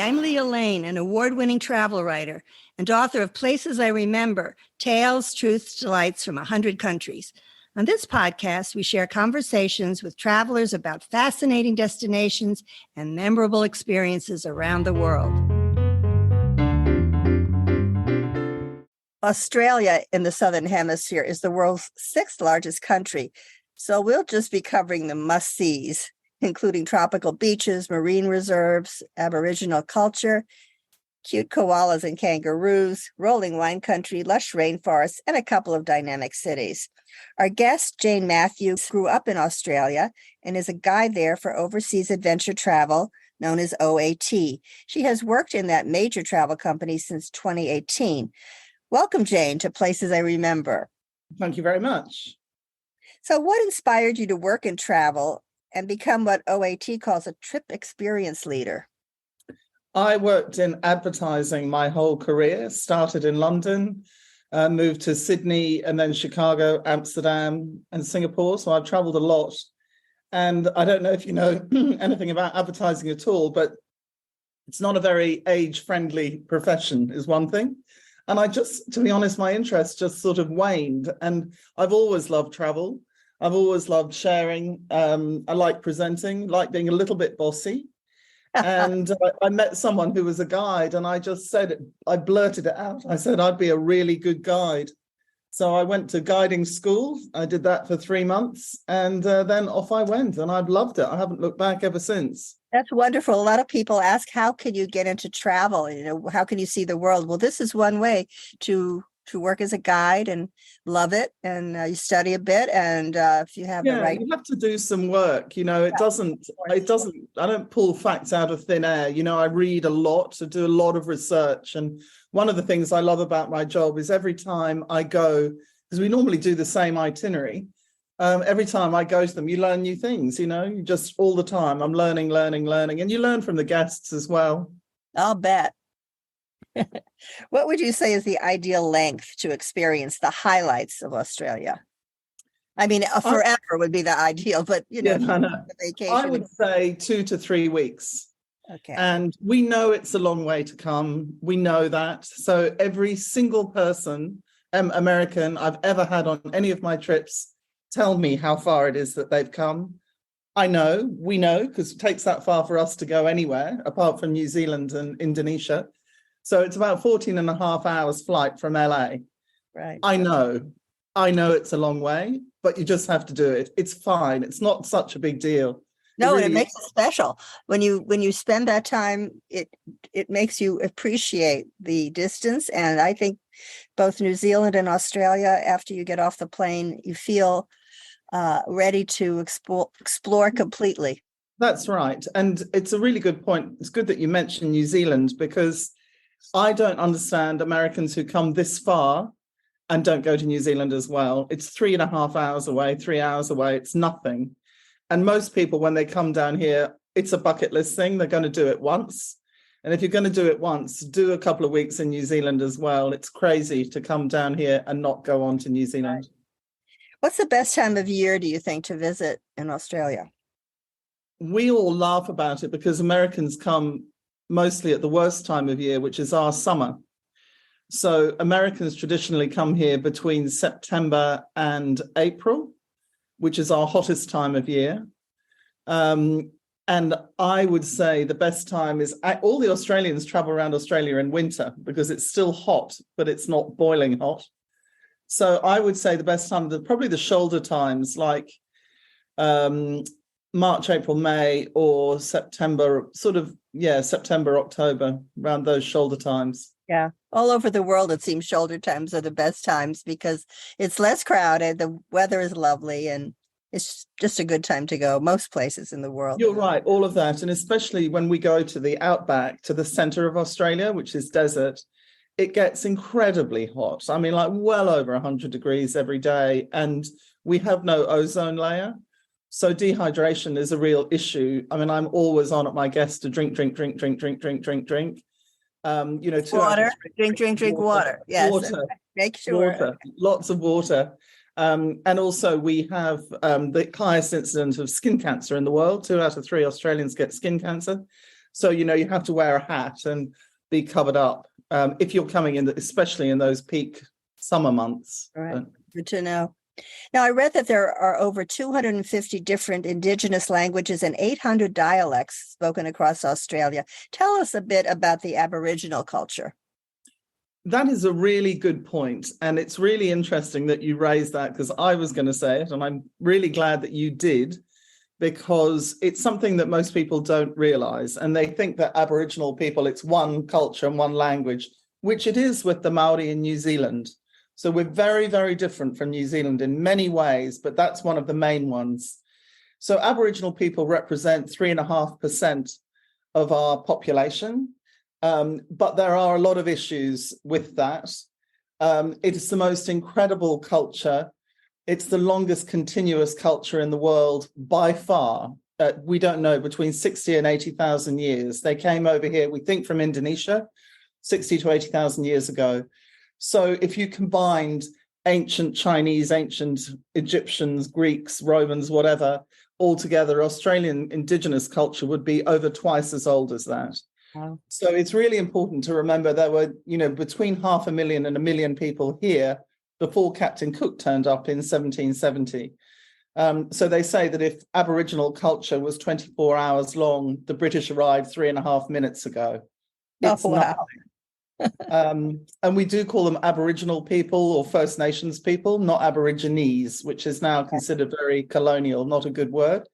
I'm Leah Lane, an award-winning travel writer and author of Places I Remember, Tales, Truths, Delights from 100 Countries. On this podcast, we share conversations with travelers about fascinating destinations and memorable experiences around the world. Australia in the Southern Hemisphere is the world's sixth largest country, so we'll just be covering the must-sees, including tropical beaches, marine reserves, Aboriginal culture, cute koalas and kangaroos, rolling wine country, lush rainforests, and a couple of dynamic cities. Our guest, Jane Mathews, grew up in Australia and is a guide there for overseas adventure travel, known as OAT. She has worked in that major travel company since 2018. Welcome, Jane, to Places I Remember. Thank you very much. So what inspired you to work in travel and become what OAT calls a trip experience leader? I worked in advertising my whole career, started in London, moved to Sydney and then Chicago, Amsterdam and Singapore. So I've traveled a lot. And I don't know if you know anything about advertising at all, but it's not a very age-friendly profession is one thing. And I just, to be honest, my interest just sort of waned. And I've always loved travel. I've always loved sharing. I like presenting, like being a little bit bossy. And I met someone who was a guide and I just said it, I blurted it out. I said, I'd be a really good guide. So I went to guiding school. I did that for 3 months and then off I went and I've loved it. I haven't looked back ever since. That's wonderful. A lot of people ask, how can you get into travel? You know, how can you see the world? Well, this is one way to work as a guide and love it. And you study a bit. And if you have the right. You have to do some work. You know, I don't pull facts out of thin air. You know, I read a lot, I do a lot of research. And one of the things I love about my job is every time I go, because we normally do the same itinerary, every time I go to them, you learn new things, you know, you just all the time. I'm learning. And you learn from the guests as well. I'll bet. What would you say is the ideal length to experience the highlights of Australia? I mean, forever would be the ideal, but, you know, vacation. I would say 2 to 3 weeks. Okay. And we know it's a long way to come. We know that. So every single person, American, I've ever had on any of my trips, tell me how far it is that they've come. We know, because it takes that far for us to go anywhere, apart from New Zealand and Indonesia. So it's about 14 and a half hours flight from LA. Right. I know it's a long way, but you just have to do it. It's fine. It's not such a big deal. No, and it makes it special. When you spend that time, it makes you appreciate the distance. And I think both New Zealand and Australia, after you get off the plane, you feel ready to explore completely. That's right. And it's a really good point. It's good that you mentioned New Zealand, because I don't understand Americans who come this far and don't go to New Zealand as well. It's 3.5 hours away, 3 hours away. It's nothing. And most people, when they come down here, it's a bucket list thing. They're going to do it once. And if you're going to do it once, do a couple of weeks in New Zealand as well. It's crazy to come down here and not go on to New Zealand. What's the best time of year, do you think, to visit in Australia? We all laugh about it because Americans come mostly at the worst time of year, which is our summer. So Americans traditionally come here between September and April, which is our hottest time of year. And I would say the best time is, all the Australians travel around Australia in winter because it's still hot, but it's not boiling hot. So I would say the best time, probably the shoulder times, like March, April, May, or September, September, October, around those shoulder times. Yeah. All over the world, it seems shoulder times are the best times because it's less crowded, the weather is lovely, and it's just a good time to go most places in the world. You're right, all of that. And especially when we go to the Outback, to the center of Australia, which is desert, it gets incredibly hot. I mean, like well over 100 degrees every day. And we have no ozone layer. So dehydration is a real issue. I mean, I'm always on at my guests to drink. You know, water, drink water. Yes. Water. Make sure. Water. Lots of water. And also we have the highest incidence of skin cancer in the world. 2 out of 3 Australians get skin cancer. So, you have to wear a hat and be covered up if you're coming in, especially in those peak summer months. All right. Good to know. Now, I read that there are over 250 different Indigenous languages and 800 dialects spoken across Australia. Tell us a bit about the Aboriginal culture. That is a really good point. And it's really interesting that you raised that, because I was going to say it, and I'm really glad that you did, because it's something that most people don't realize. And they think that Aboriginal people, it's one culture and one language, which it is with the Maori in New Zealand. So we're very, very different from New Zealand in many ways, but that's one of the main ones. So Aboriginal people represent 3.5% of our population, but there are a lot of issues with that. It is the most incredible culture. It's the longest continuous culture in the world by far. We don't know, between 60 and 80,000 years. They came over here, we think, from Indonesia, 60 to 80,000 years ago. So if you combined ancient Chinese, ancient Egyptians, Greeks, Romans, whatever, all together, Australian Indigenous culture would be over twice as old as that. Wow. So it's really important to remember there were, between 500,000 and 1 million people here before Captain Cook turned up in 1770. So they say that if Aboriginal culture was 24 hours long, the British arrived 3.5 minutes ago. It's wow. And we do call them Aboriginal people or First Nations people, not Aborigines, which is now considered very colonial, not a good word.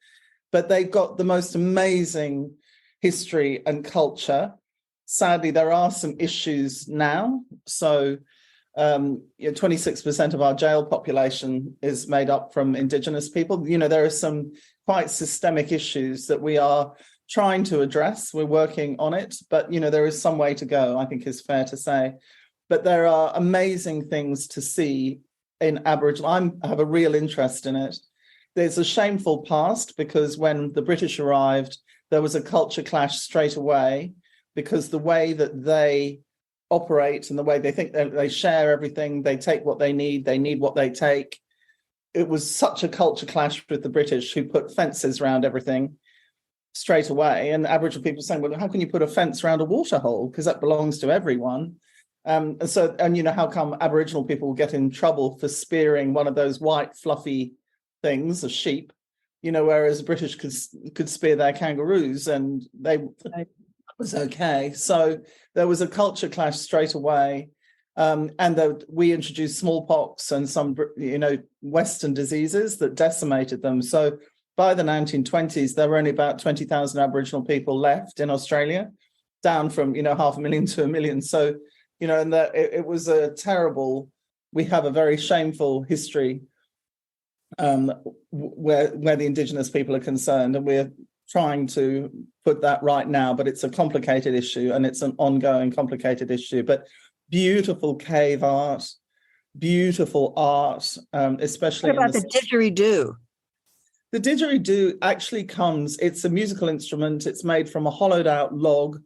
But they've got the most amazing history and culture. Sadly, there are some issues now. So 26% of our jail population is made up from Indigenous people. There are some quite systemic issues that we are trying to address. We're working on it, but there is some way to go, I think is fair to say. But there are amazing things to see in Aboriginal. I have a real interest in it. There's a shameful past, because when the British arrived, there was a culture clash straight away, because the way that they operate and the way they think they share everything, they take what they need what they take. It was such a culture clash with the British, who put fences around everything straight away. And Aboriginal people saying, well, how can you put a fence around a water hole? Because that belongs to everyone. And how come Aboriginal people get in trouble for spearing one of those white fluffy things, a sheep, whereas the British could spear their kangaroos, and it was okay. So there was a culture clash straight away. And we introduced smallpox and some, Western diseases that decimated them. So by the 1920s, there were only about 20,000 Aboriginal people left in Australia, down from, 500,000 to 1 million. So, and it was a terrible, we have a very shameful history where the Indigenous people are concerned, and we're trying to put that right now, but it's a complicated issue, and it's an ongoing complicated issue. But beautiful cave art, beautiful art, especially. What about the didgeridoo? The didgeridoo actually it's a musical instrument. It's made from a hollowed out log,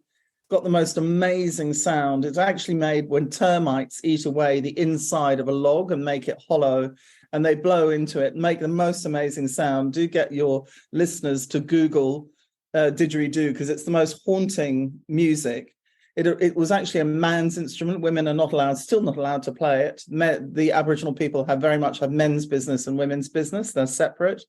got the most amazing sound. It's actually made when termites eat away the inside of a log and make it hollow, and they blow into it and make the most amazing sound. Do get your listeners to Google didgeridoo, because it's the most haunting music. It was actually a man's instrument. Women are still not allowed to play it. The Aboriginal people have men's business and women's business. They're separate.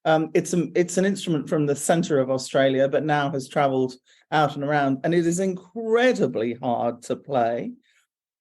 It's an instrument from the center of Australia, but now has traveled out and around, and it is incredibly hard to play.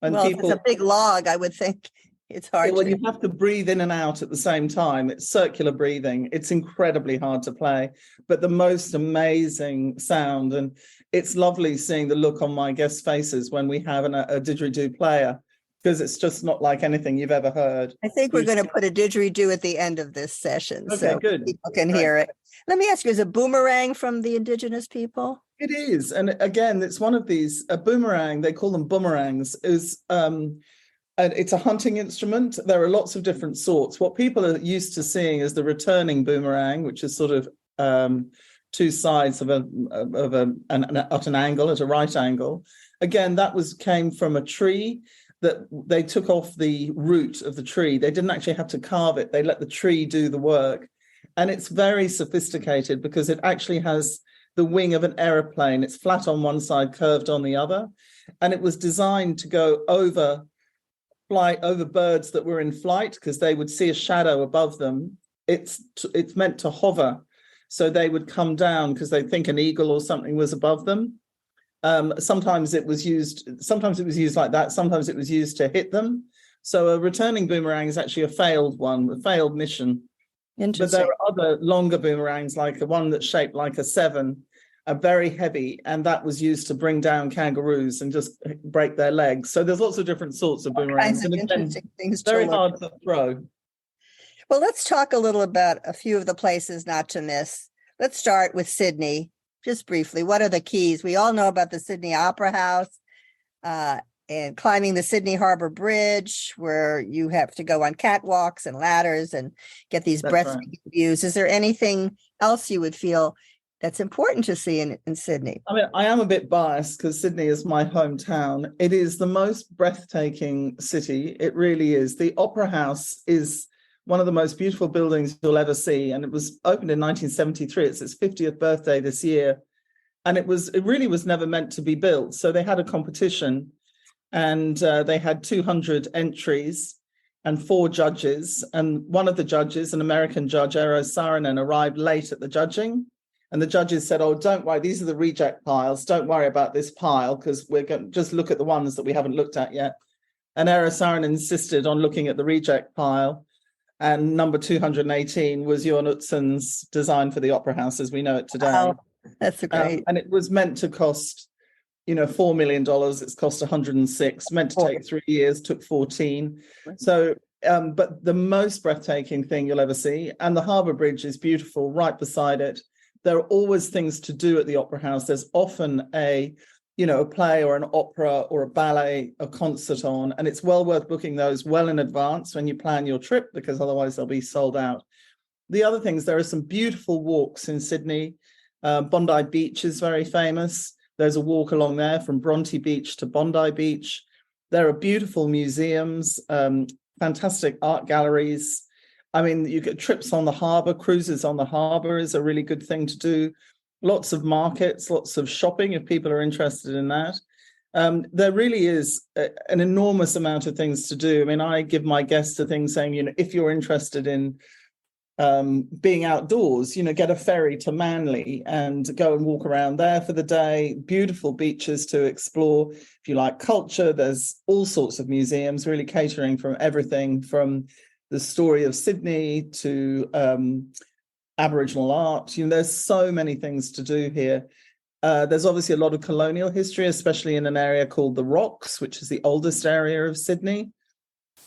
And if it's a big log, I would think it's hard. Well, you have to breathe in and out at the same time. It's circular breathing. It's incredibly hard to play, but the most amazing sound. And it's lovely seeing the look on my guests' faces when we have a didgeridoo player, because it's just not like anything you've ever heard. I think we're going to put a didgeridoo at the end of this session, so good. People can hear it. Let me ask you, is a boomerang from the Indigenous people? It is. And again, it's one of these, a boomerang, they call them boomerangs, is and it's a hunting instrument. There are lots of different sorts. What people are used to seeing is the returning boomerang, which is sort of two sides at an angle, at a right angle. Again, that came from a tree that they took off the root of the tree. They didn't actually have to carve it. They let the tree do the work. And it's very sophisticated, because it actually has the wing of an aeroplane. It's flat on one side, curved on the other. And it was designed to go fly over birds that were in flight because they would see a shadow above them. It's meant to hover. So they would come down because they think an eagle or something was above them. Sometimes it was used like that. Sometimes it was used to hit them. So a returning boomerang is actually a failed mission. But there are other longer boomerangs, like the one that's shaped like a 7, are very heavy, and that was used to bring down kangaroos and just break their legs. So there's lots of different sorts of boomerangs, and again, things very hard to throw. Well, let's talk a little about a few of the places not to miss. Let's start with Sydney, just briefly. What are the keys? We all know about the Sydney Opera House and climbing the Sydney Harbour Bridge, where you have to go on catwalks and ladders and get these breathtaking views. Is there anything else you would feel that's important to see in Sydney? I mean, I am a bit biased because Sydney is my hometown. It is the most breathtaking city. It really is. The Opera House is one of the most beautiful buildings you'll ever see. And it was opened in 1973. It's its 50th birthday this year. And it really was never meant to be built. So they had a competition, and they had 200 entries and 4 judges. And one of the judges, an American judge, Ayers Rock, arrived late at the judging. And the judges said, "Oh, don't worry, these are the reject piles. Don't worry about this pile, because we're going to just look at the ones that we haven't looked at yet." And Ayers Rock insisted on looking at the reject pile. And number 218 was Johan Utsen's design for the Opera House as we know it today. Oh, that's great. And it was meant to cost, $4 million. It's cost 106, meant to take 3 years, took 14. So, but the most breathtaking thing you'll ever see, and the Harbour Bridge is beautiful right beside it. There are always things to do at the Opera House. There's often a play or an opera or a ballet, a concert on, and it's well worth booking those well in advance when you plan your trip, because otherwise they'll be sold out. The other things, there are some beautiful walks in Sydney. Bondi Beach is very famous. There's a walk along there from Bronte Beach to Bondi Beach. There are beautiful museums, fantastic art galleries. I mean, you get trips on the harbour, cruises on the harbour is a really good thing to do. Lots of markets, lots of shopping if people are interested in that. There really is an enormous amount of things to do. I mean, I give my guests a thing saying, if you're interested in being outdoors, get a ferry to Manly and go and walk around there for the day. Beautiful beaches to explore. If you like culture, there's all sorts of museums really catering from everything from the story of Sydney to Aboriginal art. There's so many things to do here. There's obviously a lot of colonial history, especially in an area called the Rocks, which is the oldest area of Sydney,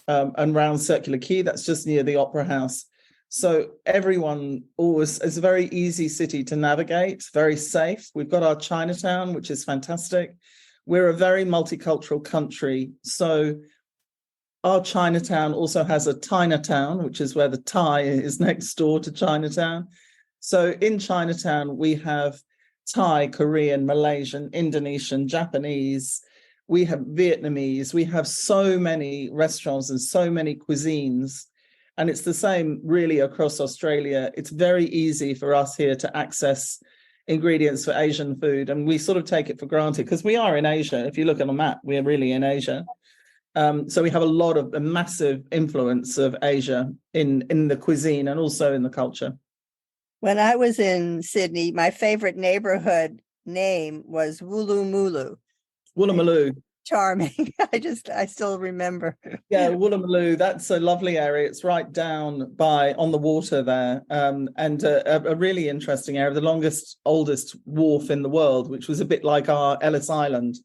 and round Circular Quay, that's just near the Opera House. So everyone always, it's a very easy city to navigate, very safe. We've got our Chinatown, which is fantastic. We're a very multicultural country. So our Chinatown also has a Chinatown, which is where the Thai is next door to Chinatown. So in Chinatown, we have Thai, Korean, Malaysian, Indonesian, Japanese. We have Vietnamese. We have so many restaurants and so many cuisines. And it's the same really across Australia. It's very easy for us here to access ingredients for Asian food. And we sort of take it for granted because we are in Asia. If you look at a map, we're really in Asia. So we have a massive influence of Asia in the cuisine and also in the culture. When I was in Sydney, my favorite neighborhood name was Woolloomooloo. Woolloomooloo. Charming. I still remember. Yeah, Woolloomooloo, that's a lovely area. It's right down on the water there, and a really interesting area, the oldest wharf in the world, which was a bit like our Ellis Island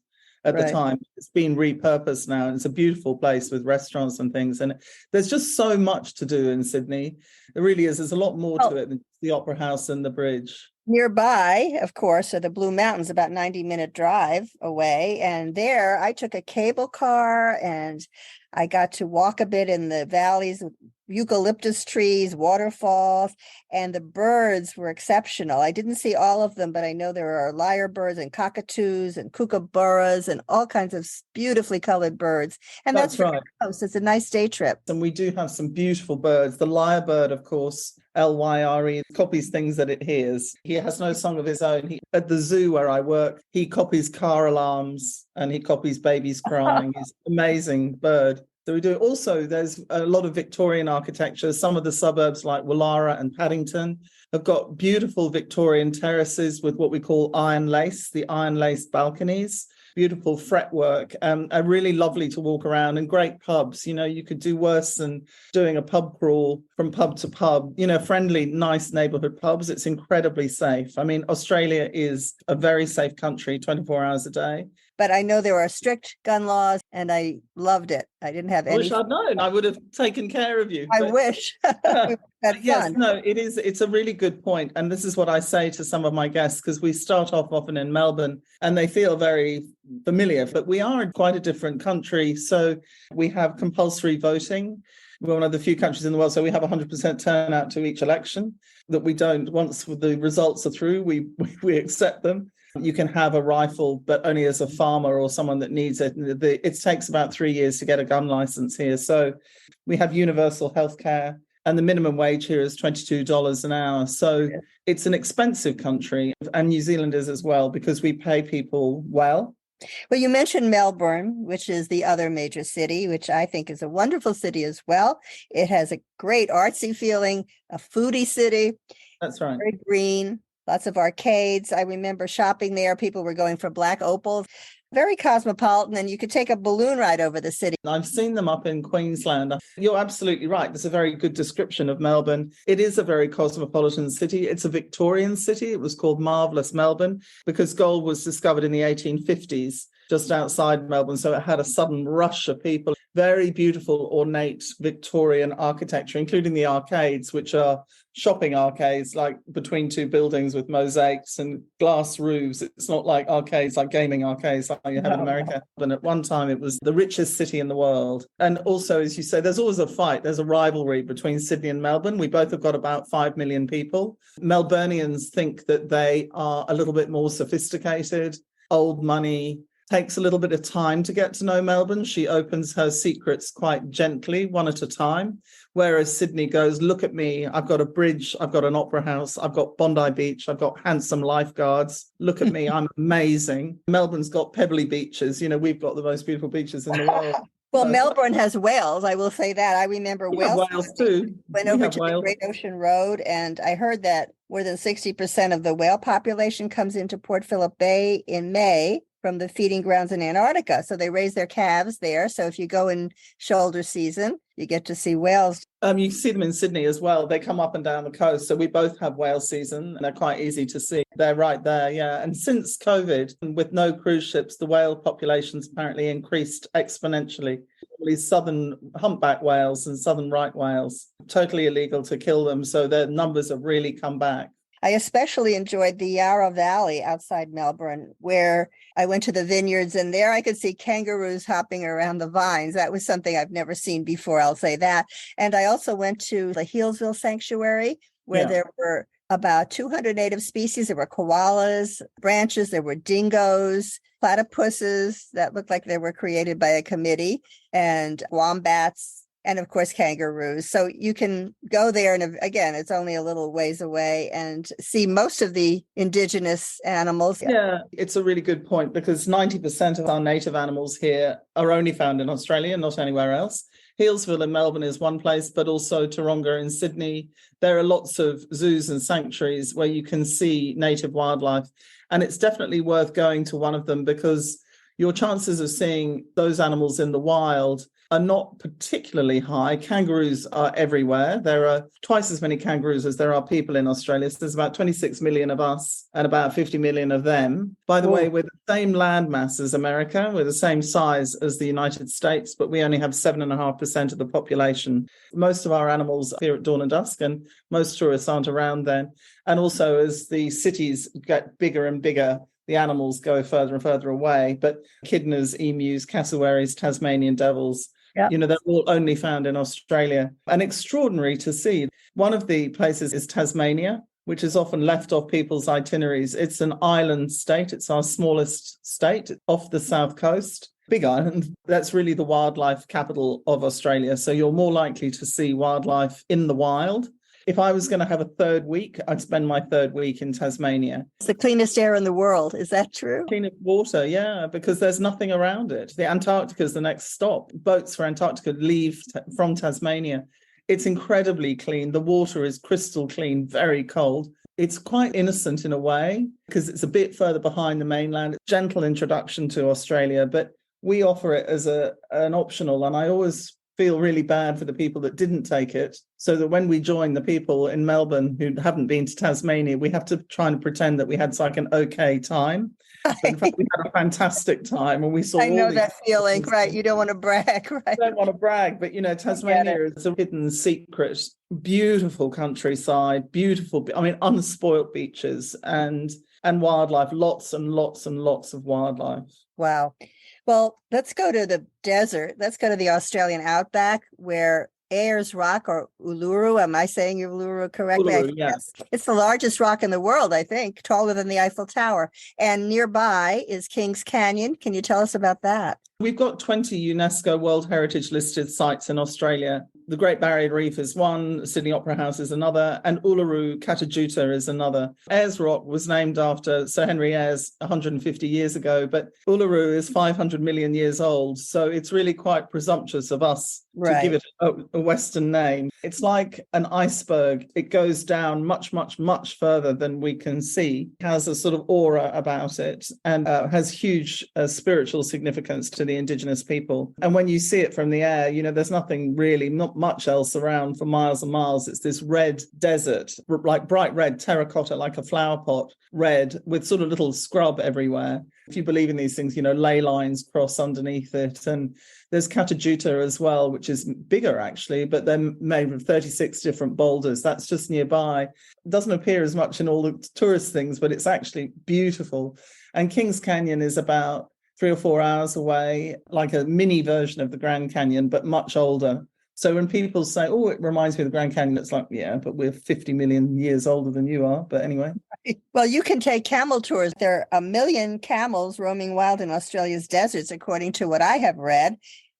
at the time. It's been repurposed now, and it's a beautiful place with restaurants and things. And there's just so much to do in Sydney. There really is. There's a lot more to it than the Opera House and the bridge. Nearby, of course, are the Blue Mountains, about 90-minute drive away. And there I took a cable car and I got to walk a bit in the valleys eucalyptus trees, waterfalls, and the birds were exceptional. I didn't see all of them, but I know there are lyrebirds and cockatoos and kookaburras and all kinds of beautifully colored birds. And that's right. close. It's a nice day trip. And we do have some beautiful birds. The lyrebird, of course, Lyre, copies things that it hears. He has no song of his own. At the zoo where I work, he copies car alarms and he copies babies crying. He's an amazing bird. So we do. Also, there's a lot of Victorian architecture. Some of the suburbs like Woollahra and Paddington have got beautiful Victorian terraces with what we call iron lace, the iron lace balconies. Beautiful fretwork, are really lovely to walk around, and great pubs. You could do worse than doing a pub crawl from pub to pub. Friendly, nice neighborhood pubs. It's incredibly safe. I mean, Australia is a very safe country, 24 hours a day. But I know there are strict gun laws, and I loved it. I didn't have any. I wish I'd known. I would have taken care of you. I wish. Yes, no, it is. It's a really good point. And this is what I say to some of my guests, because we start off often in Melbourne and they feel very familiar, but we are in quite a different country. So we have compulsory voting. We're one of the few countries in the world, so we have 100% turnout to each election. That we don't, once the results are through, we accept them. You can have a rifle, but only as a farmer or someone that needs it. It takes about 3 years to get a gun license here. So we have universal healthcare, and the minimum wage here is $22 an hour. So it's an expensive country, and New Zealand is as well, because we pay people well. Well, you mentioned Melbourne, which is the other major city, which I think is a wonderful city as well. It has a great artsy feeling, a foodie city. That's right. Very green, lots of arcades. I remember shopping there. People were going for black opals. Very cosmopolitan, and you could take a balloon ride over the city. I've seen them up in Queensland. You're absolutely right. That's a very good description of Melbourne. It is a very cosmopolitan city. It's a Victorian city. It was called Marvellous Melbourne because gold was discovered in the 1850s just outside Melbourne. So it had a sudden rush of people. Very beautiful, ornate Victorian architecture, including the arcades, which are shopping arcades, like between two buildings with mosaics and glass roofs. It's not like arcades, like gaming arcades like you have in America. And at one time, it was the richest city in the world. And also, as you say, there's always a fight. There's a rivalry between Sydney and Melbourne. We both have got about 5 million people. Melburnians think that they are a little bit more sophisticated, old money. Takes a little bit of time to get to know Melbourne. She opens her secrets quite gently, one at a time. Whereas Sydney goes, look at me, I've got a bridge, I've got an opera house, I've got Bondi Beach, I've got handsome lifeguards. Look at me, I'm amazing. Melbourne's got pebbly beaches. We've got the most beautiful beaches in the world. Well, Melbourne has whales. I will say that. I remember whales too. Went over to the Great Ocean Road, and I heard that more than 60% of the whale population comes into Port Phillip Bay in May from the feeding grounds in Antarctica. So they raise their calves there. So if you go in shoulder season, you get to see whales. You see them in Sydney as well. They come up and down the coast. So we both have whale season, and they're quite easy to see. They're right there, yeah. And since COVID, with no cruise ships, the whale population's apparently increased exponentially. These southern humpback whales and southern right whales, totally illegal to kill them. So their numbers have really come back. I especially enjoyed the Yarra Valley outside Melbourne, where I went to the vineyards, and there I could see kangaroos hopping around the vines. That was something I've never seen before, I'll say that. And I also went to the Healesville Sanctuary, where there were about 200 native species. There were koalas, branches, there were dingoes, platypuses that looked like they were created by a committee, and wombats, and of course, kangaroos. So you can go there, and again, it's only a little ways away, and see most of the indigenous animals. Yeah, it's a really good point, because 90% of our native animals here are only found in Australia, not anywhere else. Healesville in Melbourne is one place, but also Taronga in Sydney. There are lots of zoos and sanctuaries where you can see native wildlife. And it's definitely worth going to one of them, because your chances of seeing those animals in the wild are not particularly high. Kangaroos are everywhere. There are twice as many kangaroos as there are people in Australia. So there's about 26 million of us and about 50 million of them. By the way, we're the same landmass as America. We're the same size as the United States, but we only have 7.5% of the population. Most of our animals appear at dawn and dusk, and most tourists aren't around then. And also, as the cities get bigger and bigger, the animals go further and further away. But echidnas, emus, cassowaries, Tasmanian devils, Yeah. They're all only found in Australia, and extraordinary to see. One of the places is Tasmania, which is often left off people's itineraries. It's an island state. It's our smallest state off the south coast. Big island. That's really the wildlife capital of Australia. So you're more likely to see wildlife in the wild. If I was going to have a third week, I'd spend my third week in Tasmania. It's the cleanest air in the world. Is that true? Cleanest water, yeah, because there's nothing around it. The Antarctica is the next stop. Boats for Antarctica leave from Tasmania. It's incredibly clean. The water is crystal clean, very cold. It's quite innocent in a way because it's a bit further behind the mainland. Gentle introduction to Australia, but we offer it as an optional. And I always feel really bad for the people that didn't take it, so that when we join the people in Melbourne who haven't been to Tasmania, we have to try and pretend that we had like an okay time. But in fact, we had a fantastic time, and we saw. I know that feeling, right? You don't want to brag, right? I don't want to brag, but Tasmania is a hidden secret. Beautiful countryside, beautiful. I mean, unspoilt beaches and wildlife. Lots and lots and lots of wildlife. Wow. Well, let's go to the desert. Let's go to the Australian outback where Ayers Rock or Uluru, am I saying Uluru correctly? Uluru, yes. It's the largest rock in the world, I think, taller than the Eiffel Tower. And nearby is Kings Canyon. Can you tell us about that? We've got 20 UNESCO World Heritage listed sites in Australia. The Great Barrier Reef is one, Sydney Opera House is another, and Uluru Kata is another. Ayers Rock was named after Sir Henry Ayers 150 years ago, but Uluru is 500 million years old. So it's really quite presumptuous of us to give it a Western name. It's like an iceberg. It goes down much, much, much further than we can see. It has a sort of aura about it and has huge spiritual significance to the Indigenous people. And when you see it from the air, there's nothing really, not much else around for miles and miles. It's this red desert, like bright red terracotta, like a flower pot red with sort of little scrub everywhere. If you believe in these things, ley lines cross underneath it. And there's Kata as well, which is bigger actually, but they're made of 36 different boulders. That's just nearby. It doesn't appear as much in all the tourist things, but it's actually beautiful. And Kings Canyon is about 3 or 4 hours away, like a mini version of the Grand Canyon, but much older. So when people say, oh, it reminds me of the Grand Canyon, it's like, yeah, but we're 50 million years older than you are. But anyway. Well, you can take camel tours. There are 1 million camels roaming wild in Australia's deserts, according to what I have read.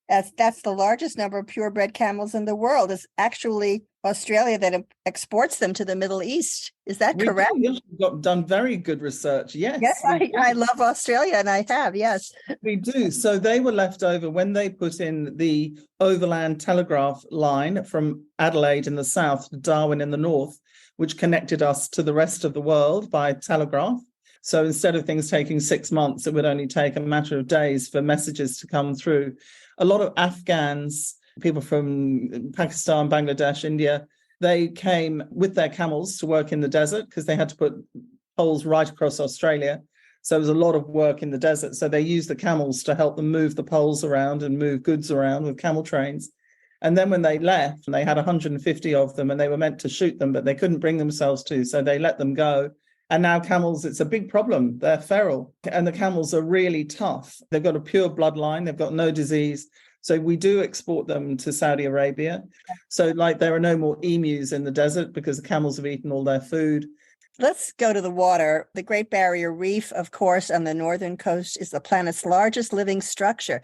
That's the largest number of purebred camels in the world. It's actually Australia that exports them to the Middle East. Is that correct? We've done very good research. Yes. Yes, I love Australia, and I have, yes. We do. So they were left over when they put in the overland telegraph line from Adelaide in the south to Darwin in the north, which connected us to the rest of the world by telegraph. So instead of things taking 6 months, it would only take a matter of days for messages to come through. A lot of Afghans, people from Pakistan, Bangladesh, India, they came with their camels to work in the desert because they had to put poles right across Australia. So there was a lot of work in the desert. So they used the camels to help them move the poles around and move goods around with camel trains. And then when they left, they had 150 of them and they were meant to shoot them, but they couldn't bring themselves to. So they let them go. And now camels, it's a big problem. They're feral and the camels are really tough. They've got a pure bloodline. They've got no disease. So we do export them to Saudi Arabia. So there are no more emus in the desert because the camels have eaten all their food. Let's go to the water. The Great Barrier Reef, of course, on the northern coast is the planet's largest living structure.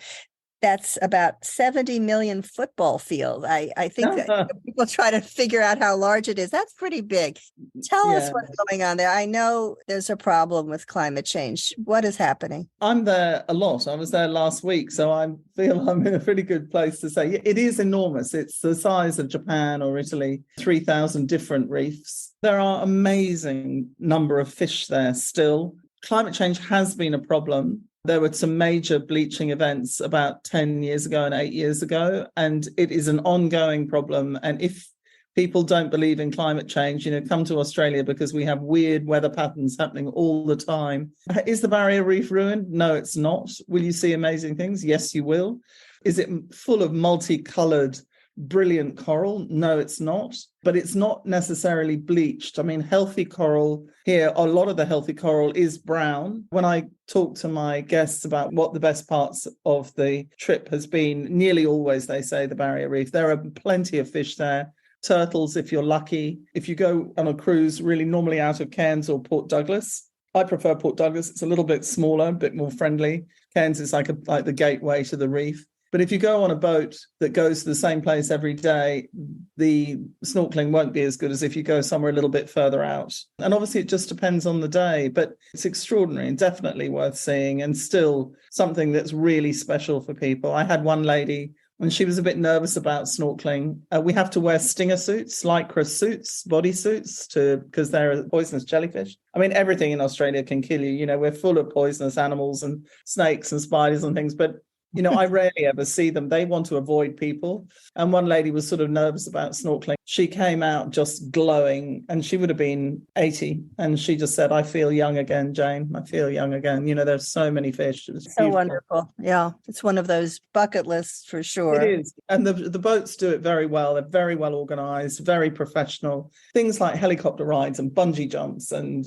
That's about 70 million football fields. I think that people try to figure out how large it is. That's pretty big. Tell us what's going on there. I know there's a problem with climate change. What is happening? I'm there a lot. I was there last week, so I feel I'm in a pretty good place to say it is enormous. It's the size of Japan or Italy, 3,000 different reefs. There are amazing number of fish there still. Climate change has been a problem. There were some major bleaching events about 10 years ago and 8 years ago, and it is an ongoing problem. And if people don't believe in climate change, come to Australia because we have weird weather patterns happening all the time. Is the Barrier Reef ruined? No, it's not. Will you see amazing things? Yes, you will. Is it full of multicolored brilliant coral. No, it's not. But it's not necessarily bleached. I mean, healthy coral here, a lot of the healthy coral is brown. When I talk to my guests about what the best parts of the trip has been, nearly always they say the Barrier Reef. There are plenty of fish there. Turtles, if you're lucky. If you go on a cruise, really normally out of Cairns or Port Douglas. I prefer Port Douglas. It's a little bit smaller, a bit more friendly. Cairns is like the gateway to the reef. But if you go on a boat that goes to the same place every day, the snorkeling won't be as good as if you go somewhere a little bit further out. And obviously it just depends on the day, but it's extraordinary and definitely worth seeing, and still something that's really special for people. I had one lady, and she was a bit nervous about snorkeling. We have to wear stinger suits, lycra suits, body suits, because they're poisonous jellyfish. I mean, everything in Australia can kill you. You know, we're full of poisonous animals and snakes and spiders and things, but you know, I rarely ever see them. They want to avoid people. And one lady was sort of nervous about snorkeling. She came out just glowing, and she would have been 80. And she just said, I feel young again, Jane. I feel young again. You know, there's so many fish. It's so wonderful. Yeah, it's one of those bucket lists for sure. It is. And the boats do it very well. They're very well organized, very professional. Things like helicopter rides and bungee jumps and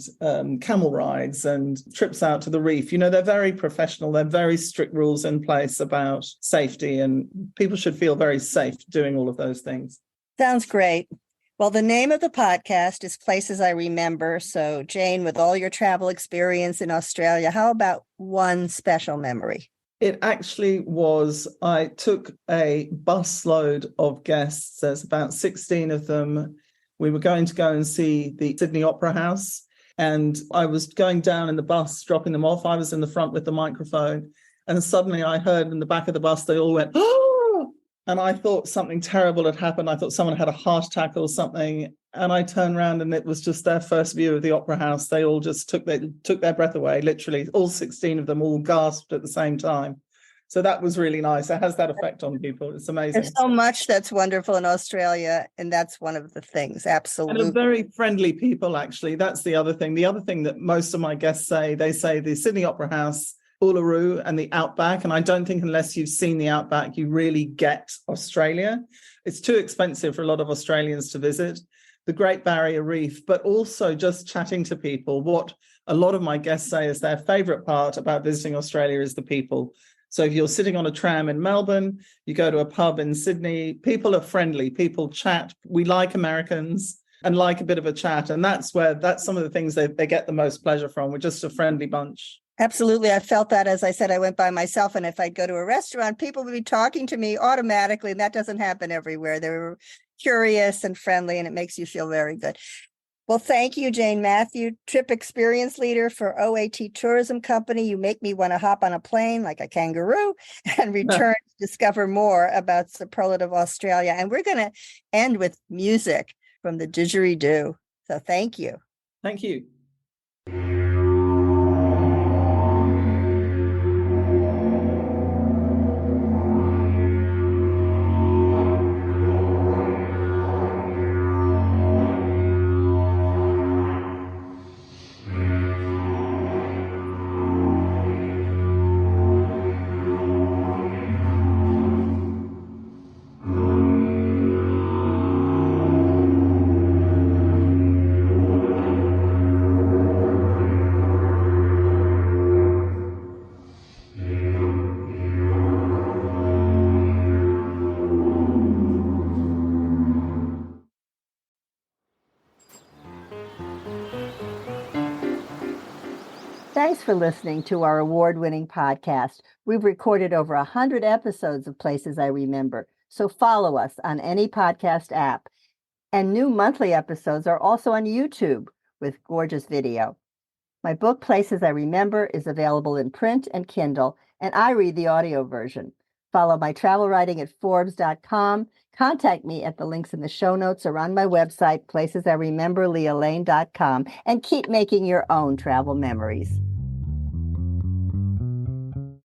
camel rides and trips out to the reef. You know, they're very professional. They're very strict rules in place about safety, and people should feel very safe doing all of those things. Sounds great. Well, the name of the podcast is Places I Remember. So, Jane, with all your travel experience in Australia, how about one special memory? It actually was, I took a busload of guests. There's about 16 of them. We were going to go and see the Sydney Opera House, and I was going down in the bus, dropping them off. I was in the front with the microphone, and suddenly I heard in the back of the bus, they all went, oh! And I thought something terrible had happened. I thought someone had a heart attack or something. And I turned around, and it was just their first view of the Opera House. They all just took their breath away, literally. All 16 of them all gasped at the same time. So that was really nice. It has that effect on people. It's amazing. There's so much that's wonderful in Australia, and that's one of the things. Absolutely. And very friendly people, actually. That's the other thing. The other thing that most of my guests say, they say the Sydney Opera House, Uluru and the Outback. And I don't think unless you've seen the Outback, you really get Australia. It's too expensive for a lot of Australians to visit. The Great Barrier Reef, but also just chatting to people. What a lot of my guests say is their favourite part about visiting Australia is the people. So if you're sitting on a tram in Melbourne, you go to a pub in Sydney, people are friendly, people chat. We like Americans and like a bit of a chat. And that's some of the things they get the most pleasure from. We're just a friendly bunch. Absolutely. I felt that, as I said, I went by myself, and if I'd go to a restaurant, people would be talking to me automatically, and that doesn't happen everywhere. They're curious and friendly, and it makes you feel very good. Well, thank you, Jane Mathews, trip experience leader for OAT Tourism Company. You make me want to hop on a plane like a kangaroo and return to discover more about superlative Australia. And we're going to end with music from the Didgeredoo. So thank you. Thank you. Thanks for listening to our award-winning podcast. We've recorded over 100 episodes of Places I Remember, so follow us on any podcast app. And new monthly episodes are also on YouTube with gorgeous video. My book, Places I Remember, is available in print and Kindle, and I read the audio version. Follow my travel writing at Forbes.com. Contact me at the links in the show notes or on my website, placesirememberlealane.com, and keep making your own travel memories.